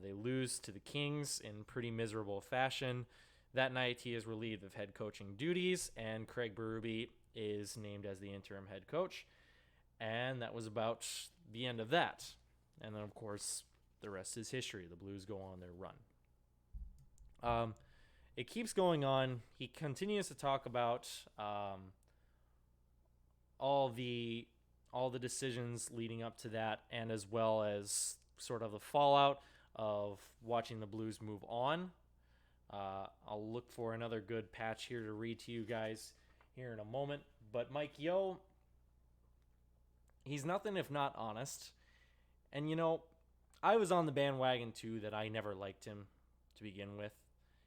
[SPEAKER 1] They lose to the Kings in pretty miserable fashion. That night, he is relieved of head coaching duties, and Craig Berube is named as the interim head coach. And that was about the end of that. And then, of course, the rest is history. The Blues go on their run. It keeps going on. He continues to talk about all the decisions leading up to that, and as well as sort of the fallout of watching the Blues move on. I'll look for another good patch here to read to you guys here in a moment. But Mike Yeo, he's nothing if not honest. And, you know, I was on the bandwagon, too, that I never liked him to begin with.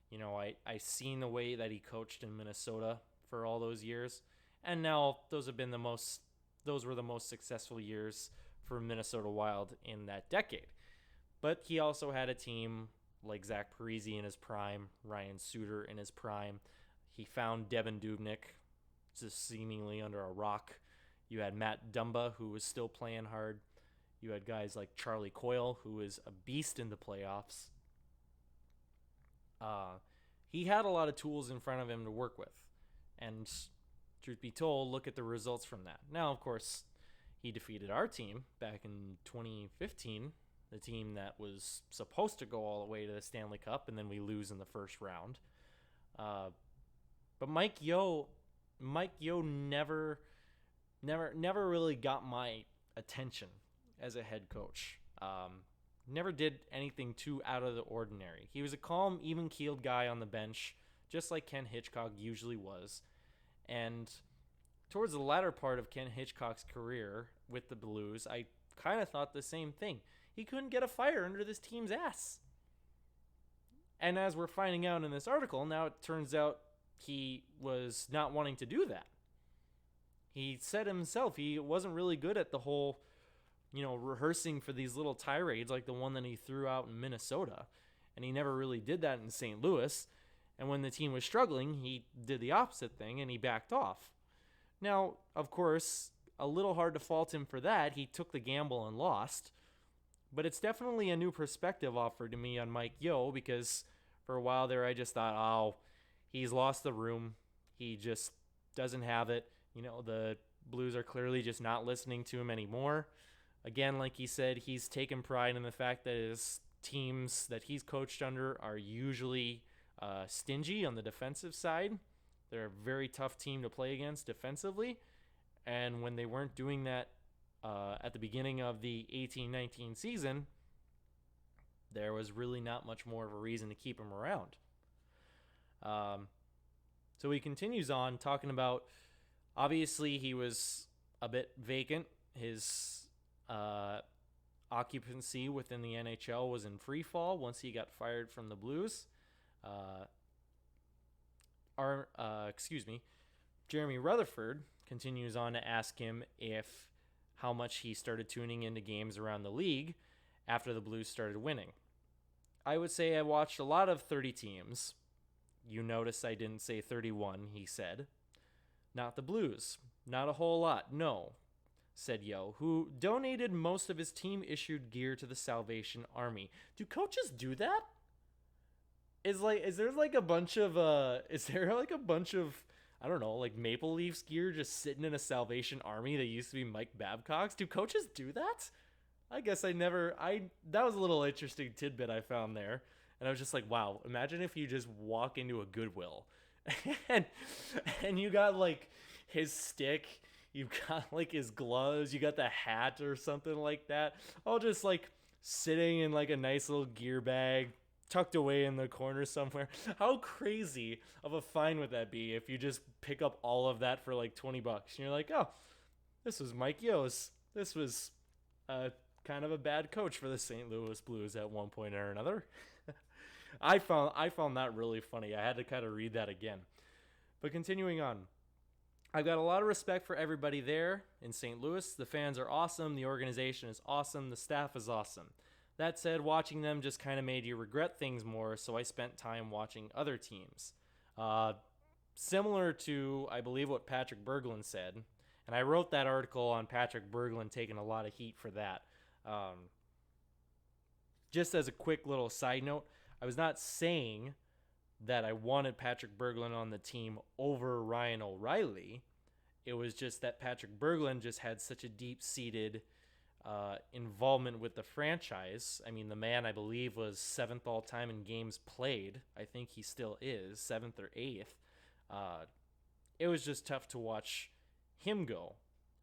[SPEAKER 1] You know, I seen the way that he coached in Minnesota for all those years. And now those were the most successful years for Minnesota Wild in that decade. But he also had a team like Zach Parise in his prime, Ryan Suter in his prime. He found Devin Dubnyk just seemingly under a rock. You had Matt Dumba, who was still playing hard. You had guys like Charlie Coyle, who was a beast in the playoffs. He had a lot of tools in front of him to work with. And truth be told, look at the results from that. Now, of course, he defeated our team back in 2015, the team that was supposed to go all the way to the Stanley Cup, and then we lose in the first round. But Mike Yeo never really got my attention as a head coach. Never did anything too out of the ordinary. He was a calm, even-keeled guy on the bench, just like Ken Hitchcock usually was. And towards the latter part of Ken Hitchcock's career with the Blues, I kind of thought the same thing. He couldn't get a fire under this team's ass. And as we're finding out in this article, now it turns out he was not wanting to do that. He said himself he wasn't really good at the whole, rehearsing for these little tirades like the one that he threw out in Minnesota. And he never really did that in St. Louis. And when the team was struggling, he did the opposite thing and he backed off. Now, of course, a little hard to fault him for that. He took the gamble and lost. But it's definitely a new perspective offered to me on Mike Yeo, because for a while there I just thought, oh, he's lost the room. He just doesn't have it. The Blues are clearly just not listening to him anymore. Again, like he said, he's taken pride in the fact that his teams that he's coached under are usually stingy on the defensive side. They're a very tough team to play against defensively. And when they weren't doing that at the beginning of the 18-19 season, there was really not much more of a reason to keep him around. So he continues on talking about, obviously he was a bit vacant. His occupancy within the NHL was in free fall once he got fired from the Blues. Jeremy Rutherford continues on to ask him how much he started tuning into games around the league after the Blues started winning. I would say I watched a lot of 30 teams. You notice I didn't say 31, he said. Not the Blues. Not a whole lot, no, said Yeo, who donated most of his team-issued gear to the Salvation Army. Do coaches do that? Is there a bunch of I don't know, like Maple Leafs gear just sitting in a Salvation Army that used to be Mike Babcock's? Do coaches do that? I guess that was a little interesting tidbit I found there. And I was just like, wow, imagine if you just walk into a Goodwill and you got like his stick, you've got like his gloves, you got the hat or something like that, all just like sitting in like a nice little gear bag tucked away in the corner somewhere. How crazy of a fine would that be if you just pick up all of that for like $20 and you're like, oh, this was Mike Yost. This was kind of a bad coach for the St. Louis Blues at one point or another. I found that really funny. I had to kind of read that again. But continuing on, I've got a lot of respect for everybody there in St. Louis. The fans are awesome. The organization is awesome. The staff is awesome. That said, watching them just kind of made you regret things more, so I spent time watching other teams. Similar to, I believe, what Patrick Berglund said, and I wrote that article on Patrick Berglund taking a lot of heat for that. Just as a quick little side note, I was not saying that I wanted Patrick Berglund on the team over Ryan O'Reilly. It was just that Patrick Berglund just had such a deep-seated involvement with the franchise. I mean, the man, I believe, was 7th all-time in games played. I think he still is, 7th or 8th. It was just tough to watch him go,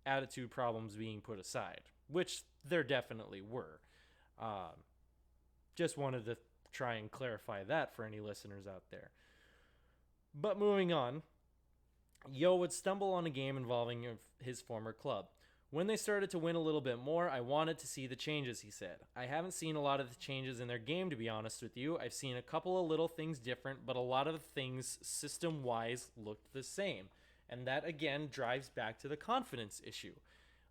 [SPEAKER 1] attitude problems being put aside, which there definitely were. Just wanted to try and clarify that for any listeners out there. But moving on, Yo would stumble on a game involving his former club. When they started to win a little bit more, I wanted to see the changes, he said. I haven't seen a lot of the changes in their game, to be honest with you. I've seen a couple of little things different, but a lot of the things system-wise looked the same. And that, again, drives back to the confidence issue.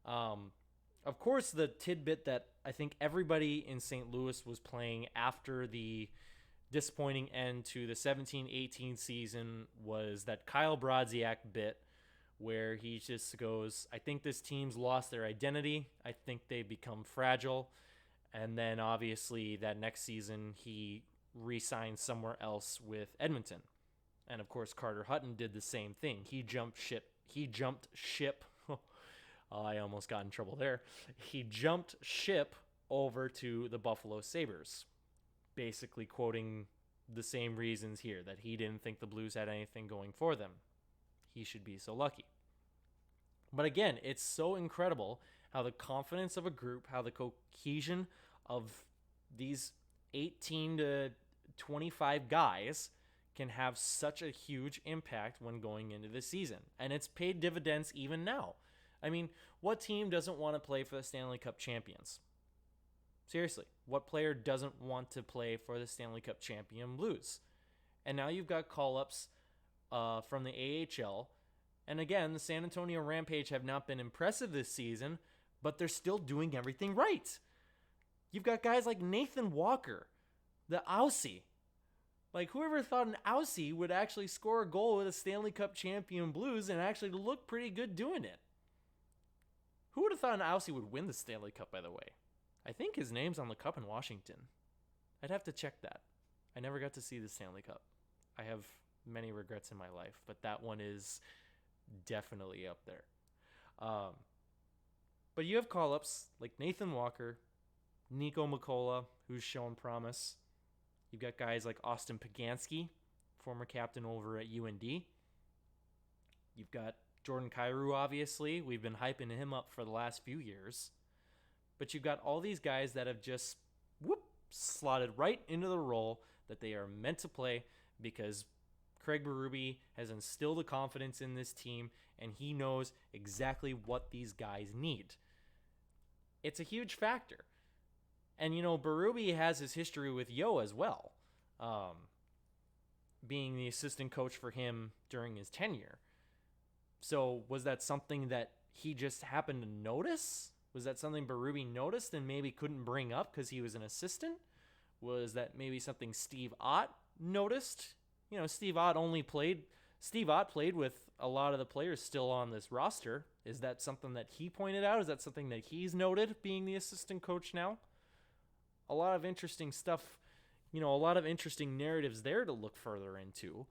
[SPEAKER 1] Of course, the tidbit that I think everybody in St. Louis was playing after the disappointing end to the 17-18 season was that Kyle Brodziak bit where he just goes, I think this team's lost their identity. I think they've become fragile. And then obviously that next season he re-signed somewhere else with Edmonton. And of course Carter Hutton did the same thing. He jumped ship. I almost got in trouble there. He jumped ship over to the Buffalo Sabres, basically quoting the same reasons here, that he didn't think the Blues had anything going for them. He should be so lucky. But again, it's so incredible how the confidence of a group, how the cohesion of these 18 to 25 guys can have such a huge impact when going into the season. And it's paid dividends even now. I mean, what team doesn't want to play for the Stanley Cup champions? Seriously, what player doesn't want to play for the Stanley Cup champion Blues? And now you've got call-ups from the AHL. And again, the San Antonio Rampage have not been impressive this season, but they're still doing everything right. You've got guys like Nathan Walker, the Aussie. Like, whoever thought an Aussie would actually score a goal with a Stanley Cup champion Blues and actually look pretty good doing it? Who would have thought an Aussie would win the Stanley Cup, by the way? I think his name's on the cup in Washington. I'd have to check that. I never got to see the Stanley Cup. I have many regrets in my life, but that one is definitely up there. But you have call-ups like Nathan Walker, Nico Mikkola, who's shown promise. You've got guys like Austin Pagansky, former captain over at UND. You've got Jordan Kyrou, obviously. We've been hyping him up for the last few years. But you've got all these guys that have just slotted right into the role that they are meant to play because Craig Berube has instilled the confidence in this team, and he knows exactly what these guys need. It's a huge factor. And, you know, Berube has his history with Yo as well, being the assistant coach for him during his tenure. So was that something that he just happened to notice? Was that something Berube noticed and maybe couldn't bring up because he was an assistant? Was that maybe something Steve Ott noticed? You know, Steve Ott played with a lot of the players still on this roster. Is that something that he pointed out? Is that something that he's noted being the assistant coach now? A lot of interesting stuff, you know, a lot of interesting narratives there to look further into.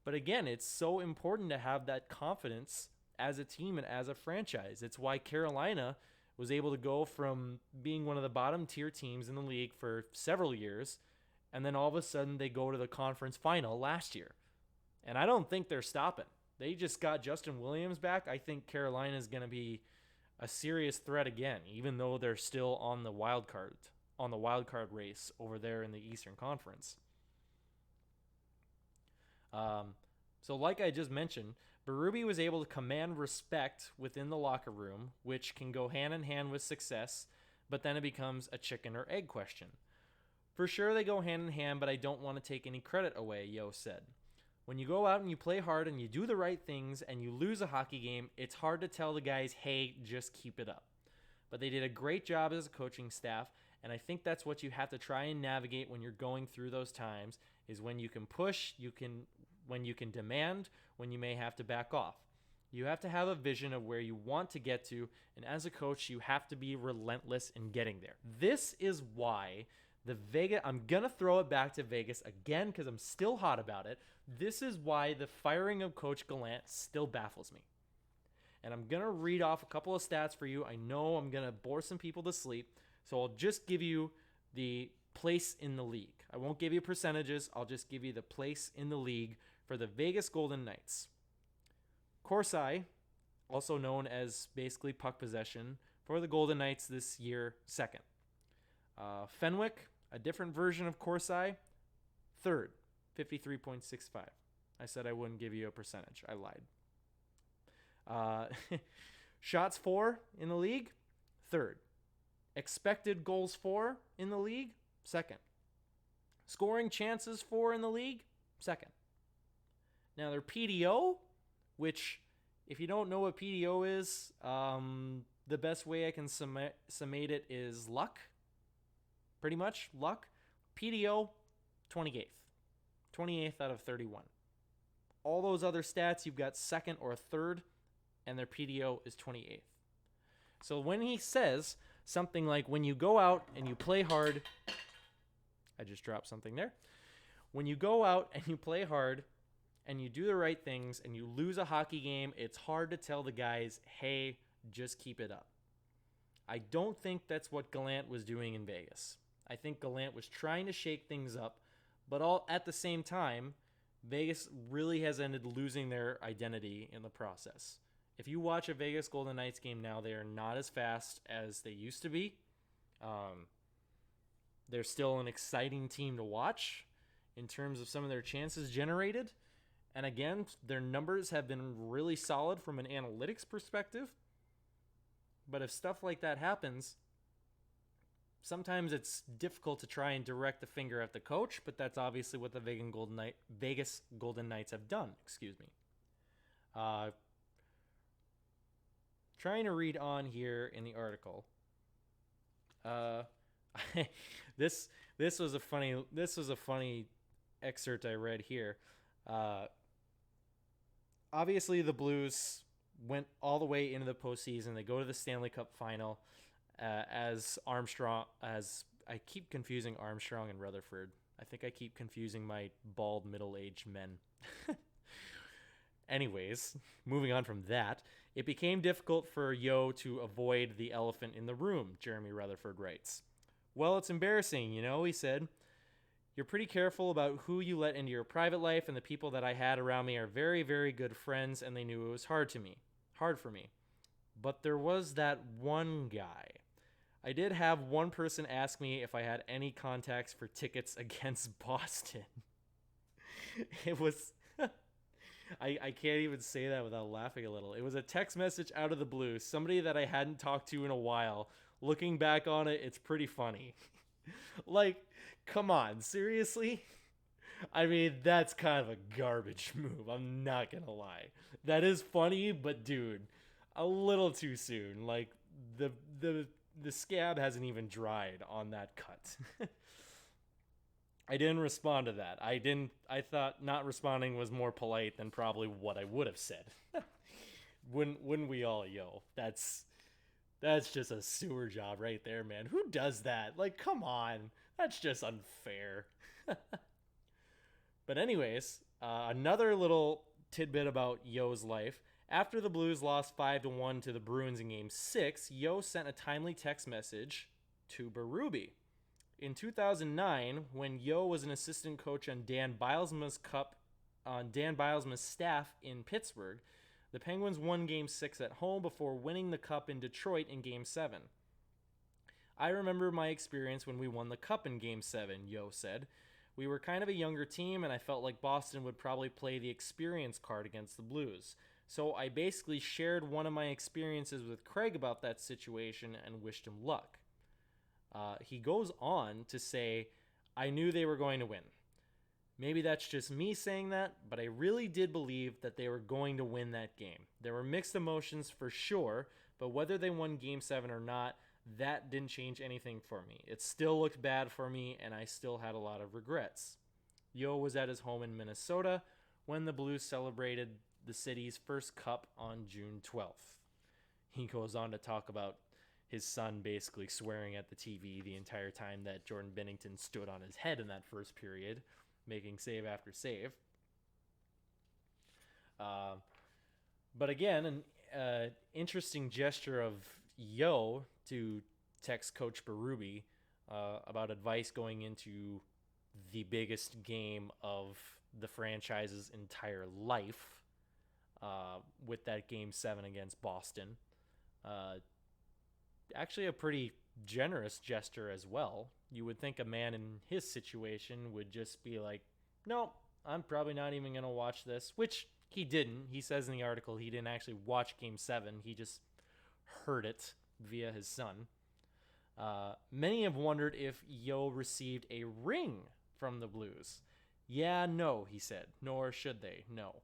[SPEAKER 1] But again, it's so important to have that confidence as a team and as a franchise. It's why Carolina was able to go from being one of the bottom tier teams in the league for several years And then all of a sudden they go to the conference final last year. And I don't think they're stopping. They just got Justin Williams back. I think Carolina is going to be a serious threat again, even though they're still on the wild card race over there in the Eastern Conference. So like I just mentioned, Berube was able to command respect within the locker room, which can go hand in hand with success, but then it becomes a chicken or egg question. For sure they go hand in hand, but I don't want to take any credit away, Yo said. When you go out and you play hard and you do the right things and you lose a hockey game, it's hard to tell the guys, hey, just keep it up. But they did a great job as a coaching staff, and I think that's what you have to try and navigate when you're going through those times, is when you can push, when you can demand, when you may have to back off. You have to have a vision of where you want to get to, and as a coach, you have to be relentless in getting there. This is why I'm going to throw it back to Vegas again because I'm still hot about it. This is why the firing of Coach Gallant still baffles me. And I'm going to read off a couple of stats for you. I know I'm going to bore some people to sleep, so I'll just give you the place in the league. I won't give you percentages. I'll just give you the place in the league for the Vegas Golden Knights. Corsi, also known as basically puck possession, for the Golden Knights this year, second. Fenwick, a different version of Corsi, third, 53.65. I said I wouldn't give you a percentage. I lied. Shots for in the league, third. Expected goals for in the league, second. Scoring chances for in the league, second. Now their PDO, which if you don't know what PDO is, the best way I can summate it is luck. Pretty much luck. PDO, 28th. 28th out of 31. All those other stats, you've got second or third, and their PDO is 28th. So when he says something like, when you go out and you play hard, I just dropped something there. When you go out and you play hard and you do the right things and you lose a hockey game, it's hard to tell the guys, hey, just keep it up. I don't think that's what Gallant was doing in Vegas. I think Gallant was trying to shake things up, but all at the same time, Vegas really has ended losing their identity in the process. If you watch a Vegas Golden Knights game now, they are not as fast as they used to be. They're still an exciting team to watch in terms of some of their chances generated. And again, their numbers have been really solid from an analytics perspective. But if stuff like that happens, sometimes it's difficult to try and direct the finger at the coach, but that's obviously what the Vegas Golden Knights have done. Trying to read on here in the article. This was a funny excerpt I read here. Obviously, the Blues went all the way into the postseason. They go to the Stanley Cup final as I keep confusing Armstrong and Rutherford. I think I keep confusing my bald middle-aged men. Anyways, moving on from that, it became difficult for Yo to avoid the elephant in the room, Jeremy Rutherford writes. Well, it's embarrassing, he said. You're pretty careful about who you let into your private life, and the people that I had around me are very, very good friends, and they knew it was hard for me. But there was that one guy. I did have one person ask me if I had any contacts for tickets against Boston. It was... I can't even say that without laughing a little. It was a text message out of the blue. Somebody that I hadn't talked to in a while. Looking back on it, it's pretty funny. Like, come on, seriously? I mean, that's kind of a garbage move. I'm not going to lie. That is funny, but dude, a little too soon. Like, the scab hasn't even dried on that cut. I didn't respond to that. I thought not responding was more polite than probably what I would have said. Wouldn't we all, Yo? That's just a sewer job right there, man. Who does that? Like, come on. That's just unfair. But anyways, another little tidbit about Yo's life. After the Blues lost 5-1 to the Bruins in Game 6, Yo sent a timely text message to Berube. In 2009, when Yo was an assistant coach on Dan Bilesma's staff in Pittsburgh, the Penguins won Game 6 at home before winning the Cup in Detroit in Game 7. I remember my experience when we won the Cup in Game 7, Yo said. We were kind of a younger team, and I felt like Boston would probably play the experience card against the Blues. So I basically shared one of my experiences with Craig about that situation and wished him luck. He goes on to say, I knew they were going to win. Maybe that's just me saying that, but I really did believe that they were going to win that game. There were mixed emotions for sure, but whether they won Game 7 or not, that didn't change anything for me. It still looked bad for me, and I still had a lot of regrets. Yo was at his home in Minnesota when the Blues celebrated the city's first cup on June 12th. He goes on to talk about his son basically swearing at the TV the entire time that Jordan Binnington stood on his head in that first period, making save after save. But again, an interesting gesture of Yo to text Coach Berube about advice going into the biggest game of the franchise's entire life with that Game 7 against Boston. Actually a pretty generous gesture as well. You would think a man in his situation would just be like, no, I'm probably not even going to watch this, which he didn't. He says in the article he didn't actually watch Game 7. He just heard it via his son. Many have wondered if Yo received a ring from the Blues. Yeah, no, he said. Nor should they, no.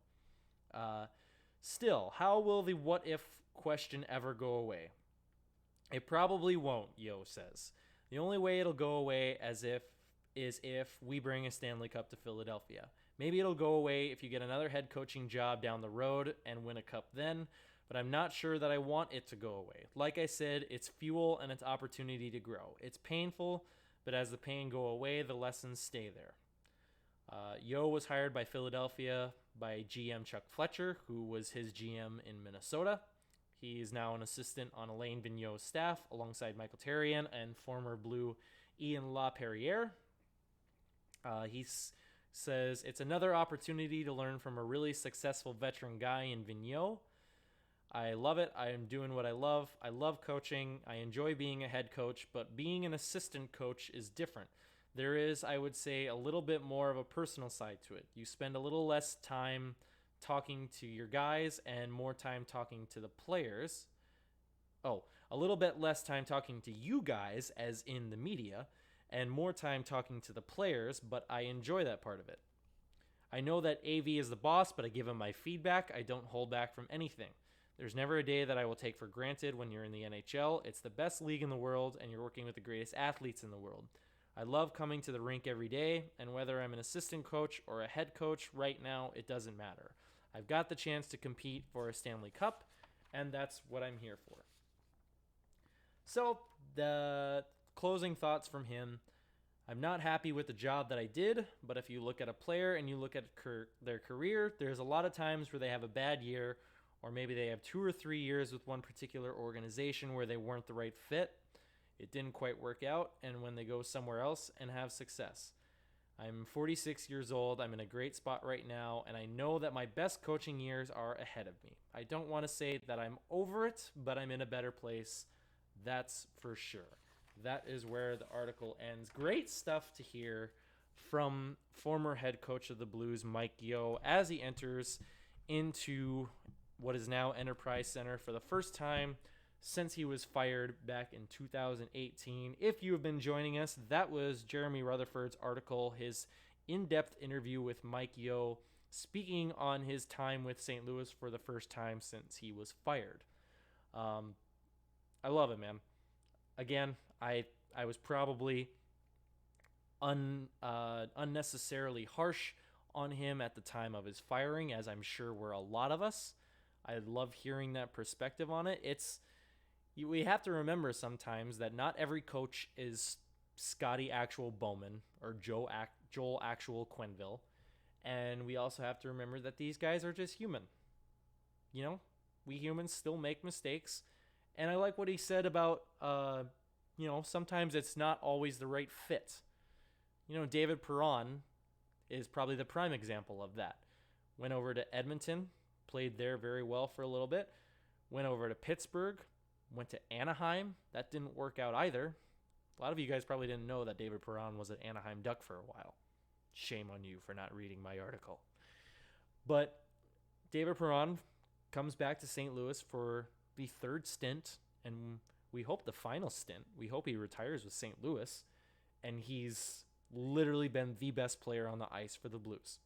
[SPEAKER 1] Still, how will the what if question ever go away? It probably won't, Yo says. The only way it'll go away is if we bring a Stanley Cup to Philadelphia. Maybe it'll go away if you get another head coaching job down the road and win a cup then, but I'm not sure that I want it to go away. Like I said, it's fuel and it's opportunity to grow. It's painful, but as the pain go away, the lessons stay there. Yo was hired by Philadelphia by GM Chuck Fletcher, who was his GM in Minnesota. He is now an assistant on Alain Vigneault's staff alongside Michael Therrien and former Blue Ian LaPerriere. He says, it's another opportunity to learn from a really successful veteran guy in Vigneault. I love it. I am doing what I love. I love coaching. I enjoy being a head coach, but being an assistant coach is different. There is, I would say, a little bit more of a personal side to it. You spend a little less time talking to your guys and more time talking to the players. Oh, a little bit less time talking to you guys, as in the media, and more time talking to the players, but I enjoy that part of it. I know that AV is the boss, but I give him my feedback. I don't hold back from anything. There's never a day that I will take for granted when you're in the NHL. It's the best league in the world, and you're working with the greatest athletes in the world. I love coming to the rink every day, and whether I'm an assistant coach or a head coach right now, it doesn't matter. I've got the chance to compete for a Stanley Cup, and that's what I'm here for. So, the closing thoughts from him. I'm not happy with the job that I did, but if you look at a player and you look at their career, there's a lot of times where they have a bad year, or maybe they have 2 or 3 years with one particular organization where they weren't the right fit. It didn't quite work out, and when they go somewhere else and have success. I'm 46 years old. I'm in a great spot right now, and I know that my best coaching years are ahead of me. I don't want to say that I'm over it, but I'm in a better place. That's for sure. That is where the article ends. Great stuff to hear from former head coach of the Blues, Mike Yeo, as he enters into what is now Enterprise Center for the first time since he was fired back in 2018. If you have been joining us, that was Jeremy Rutherford's article, his in-depth interview with Mike Yeo, speaking on his time with St. Louis for the first time since he was fired. I love it, man. Again, I was probably unnecessarily harsh on him at the time of his firing, as I'm sure were a lot of us. I love hearing that perspective on it. We have to remember sometimes that not every coach is Scotty Actual Bowman or Joel Actual Quenneville. And we also have to remember that these guys are just human. You know, we humans still make mistakes. And I like what he said about sometimes it's not always the right fit. David Perron is probably the prime example of that. Went over to Edmonton, played there very well for a little bit. Went over to Pittsburgh, went to Anaheim. That didn't work out either. A lot of you guys probably didn't know that David Perron was an Anaheim Duck for a while. Shame on you for not reading my article. But David Perron comes back to St. Louis for the third stint, and we hope the final stint. We hope he retires with St. Louis, and he's literally been the best player on the ice for the Blues.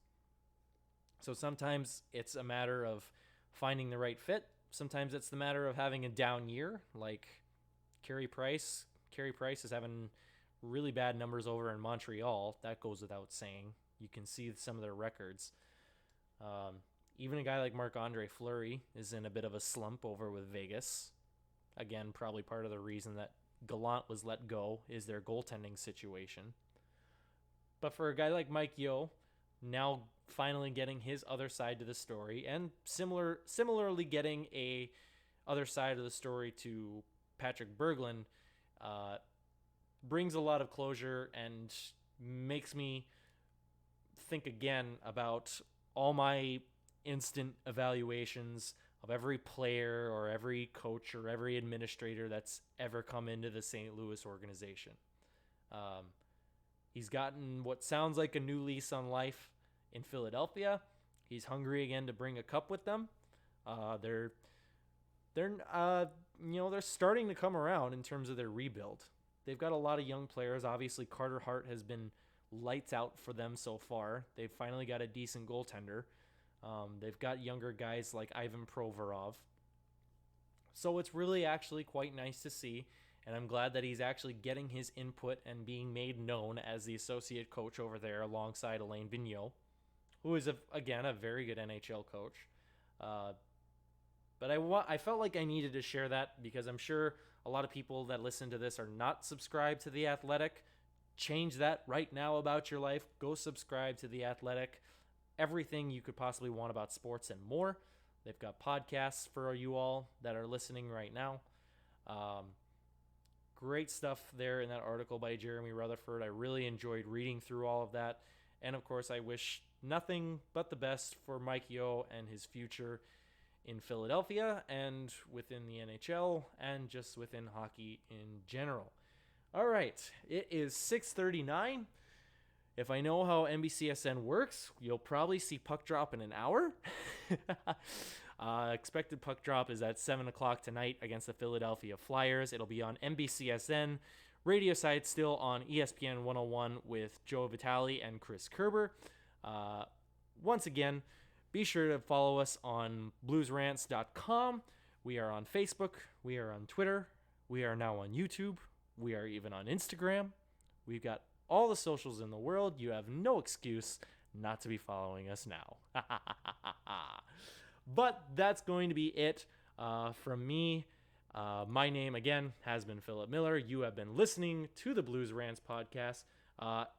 [SPEAKER 1] So sometimes it's a matter of finding the right fit. Sometimes it's the matter of having a down year, like Carey Price. Carey Price is having really bad numbers over in Montreal. That goes without saying. You can see some of their records. Even a guy like Marc-Andre Fleury is in a bit of a slump over with Vegas. Again, probably part of the reason that Gallant was let go is their goaltending situation. But for a guy like Mike Yeo, now finally getting his other side to the story, and similarly getting a other side of the story to Patrick Berglund, brings a lot of closure and makes me think again about all my instant evaluations of every player or every coach or every administrator that's ever come into the St. Louis organization. He's gotten what sounds like a new lease on life in Philadelphia. He's hungry again to bring a cup with them. They're starting to come around in terms of their rebuild. They've got a lot of young players. Obviously, Carter Hart has been lights out for them so far. They've finally got a decent goaltender. They've got younger guys like Ivan Provorov. So it's really actually quite nice to see, and I'm glad that he's actually getting his input and being made known as the associate coach over there alongside Alain Vigneault, who is, again, a very good NHL coach. But I felt like I needed to share that because I'm sure a lot of people that listen to this are not subscribed to The Athletic. Change that right now about your life. Go subscribe to The Athletic. Everything you could possibly want about sports and more. They've got podcasts for you all that are listening right now. Great stuff there in that article by Jeremy Rutherford. I really enjoyed reading through all of that. And of course, I wish nothing but the best for Mike Yeo and his future in Philadelphia and within the NHL and just within hockey in general. All right, it is 6:39. If I know how NBCSN works, you'll probably see puck drop in an hour. Expected puck drop is at 7 o'clock tonight against the Philadelphia Flyers. It'll be on NBCSN. Radio side still on ESPN 101 with Joe Vitale and Chris Kerber. Once again, be sure to follow us on bluesrants.com. We are on Facebook. We are on Twitter. We are now on YouTube. We are even on Instagram. We've got all the socials in the world. You have no excuse not to be following us now. But that's going to be it from me. My name, again, has been Philip Miller. You have been listening to the Blues Rants podcast.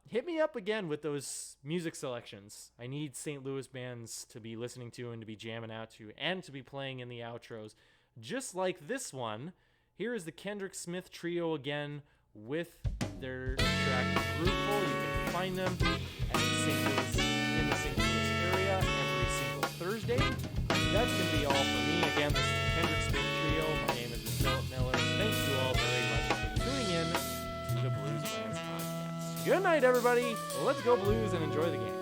[SPEAKER 1] Hit me up again with those music selections. I need St. Louis bands to be listening to and to be jamming out to and to be playing in the outros. Just like this one, here is the Kendrick Smith Trio again with their track Grooveful. You can find them at in the St. Louis area every single Thursday. That's going to be all for me. Again, this is the Kendrick Smith Trio. My name is Philip Miller. Thank you all very much for tuning in to the Blues Rants podcast. Good night, everybody. Let's go Blues and enjoy the game.